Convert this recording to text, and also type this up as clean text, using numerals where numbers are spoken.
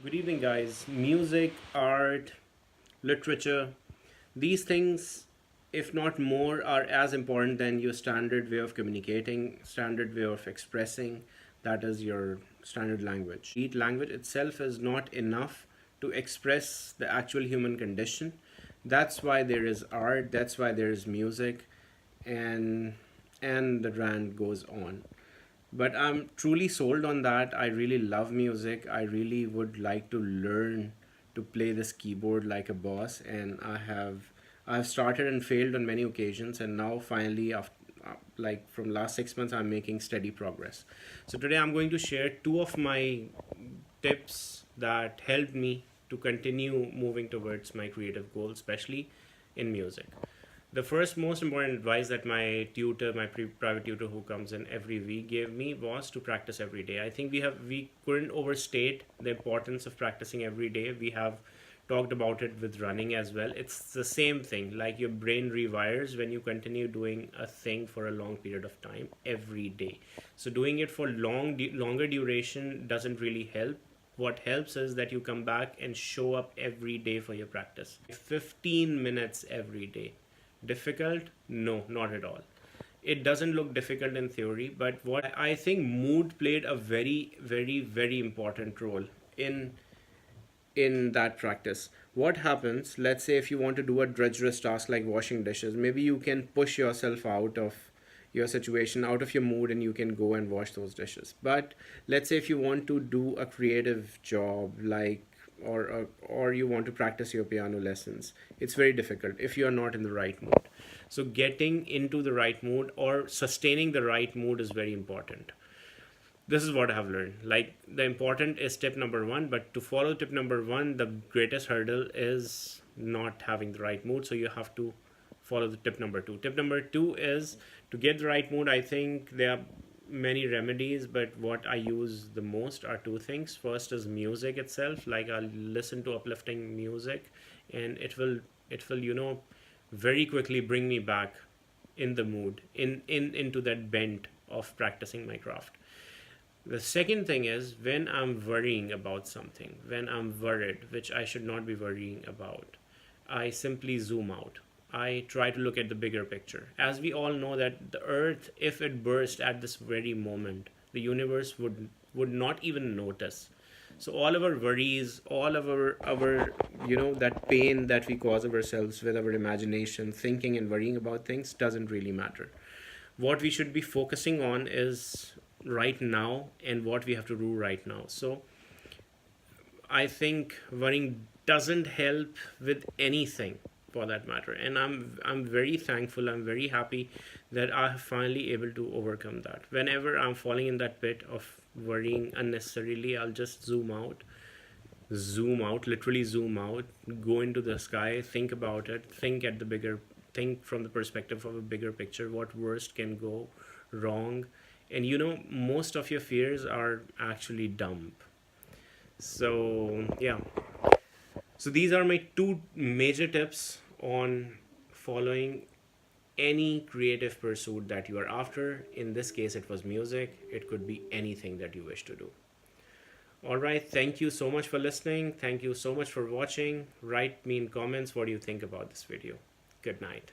Good evening, guys. Music, art, literature, these things, if not more, are as important than your standard way of communicating, standard way of expressing. That is your standard language. Language itself is not enough to express the actual human condition. That's why there is art, that's why there is music, and the rant goes on. But I'm truly sold on that. I really love music. I really would like to learn to play this keyboard like a boss, and I've started and failed on many occasions, and now finally after like from last 6 months I'm making steady progress. So today I'm going to share two of my tips that helped me to continue moving towards my creative goals, especially in music. The first most important advice that my tutor, my private tutor who comes in every week gave me was to practice every day. I think we couldn't overstate the importance of practicing every day. We have talked about it with running as well. It's the same thing, like your brain rewires when you continue doing a thing for a long period of time every day. So doing it for longer duration doesn't really help. What helps is that you come back and show up every day for your practice. 15 minutes every day. Difficult? No, not at all. It doesn't look difficult in theory, but what I think mood played a very important role in that practice. What happens, let's say if you want to do a drudgerous task like washing dishes, maybe you can push yourself out of your situation, out of your mood, and you can go and wash those dishes. But let's say if you want to do a creative job like or you want to practice your piano lessons, it's very difficult if you are not in the right mood. So getting into the right mood or sustaining the right mood is very important. This is what I have learned. Like, the important is tip number one, but to follow tip number one, the greatest hurdle is not having the right mood. So you have to follow the tip number two. Tip number two is to get the right mood. I think there are many remedies, but what I use the most are two things. First is music itself. Like, I'll listen to uplifting music, and it will very quickly bring me back in the mood, into that bent of practicing my craft. The second thing is when I'm worrying about something, when I'm worried, which I should not be worrying about, I simply zoom out. I try to look at the bigger picture. As we all know that the earth, if it burst at this very moment, the universe would not even notice. So all of our worries, all of our that pain that we cause ourselves with our imagination, thinking and worrying about things doesn't really matter. What we should be focusing on is right now and what we have to do right now. So I think worrying doesn't help with anything for that matter. And I'm very thankful, I'm very happy that I'm finally able to overcome that. Whenever I'm falling in that pit of worrying unnecessarily, I'll just zoom out, literally zoom out, go into the sky, think about it, think from the perspective of a bigger picture, what worst can go wrong. And most of your fears are actually dumb. So yeah, so these are my two major tips on following any creative pursuit that you are after. In this case, it was music. It could be anything that you wish to do. All right. Thank you so much for listening. Thank you so much for watching. Write me in comments what do you think about this video. Good night.